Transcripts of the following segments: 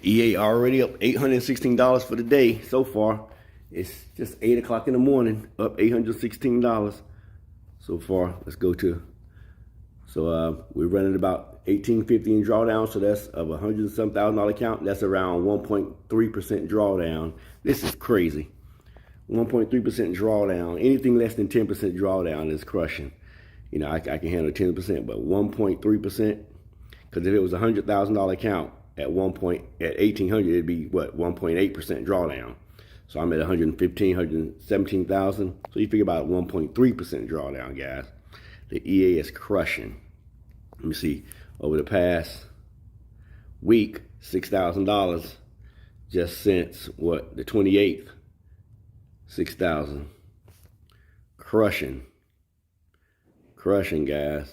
The EA already up $816 for the day so far. It's just 8 o'clock in the morning, up $816 so far. Let's go to, so we're running about 1850 in drawdown, so that's of $100-some-thousand account. That's around 1.3% drawdown. This is crazy. 1.3% drawdown. Anything less than 10% drawdown is crushing. You know, I can handle 10%, but 1.3%, because if it was a $100,000 account at 1800, it'd be what, 1.8% drawdown. So I'm at 115, 117,000. So you figure about 1.3% drawdown, guys. The EA is crushing. Let me see. Over the past week, $6,000 just since what, the 28th. 6,000. Crushing, guys.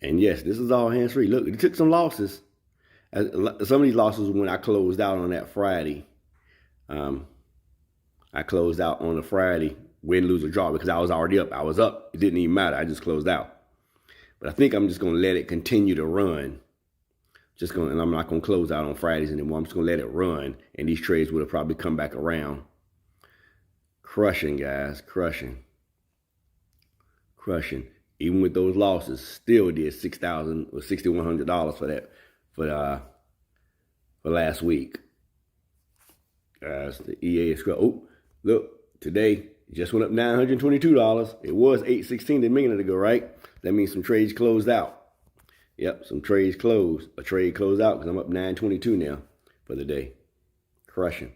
And yes, this is all hands-free. Look, it took some losses. Some of these losses when I closed out on that Friday. I closed out on a Friday, win, lose, or draw, because I was already up. I was up. It didn't even matter. I just closed out. But I think I'm just going to let it continue to run. And I'm not going to close out on Fridays anymore. I'm just going to let it run. And these trades would have probably come back around. Crushing, guys. Crushing. Even with those losses, still did $6,000 or $6,100 for that, for last week. Guys, the EA is crushing. Oh, look, today it just went up $922. It was $816 a minute ago, right? That means some trades closed out. Yep, some trades closed. A trade closed out because I'm up $922 now for the day. Crushing.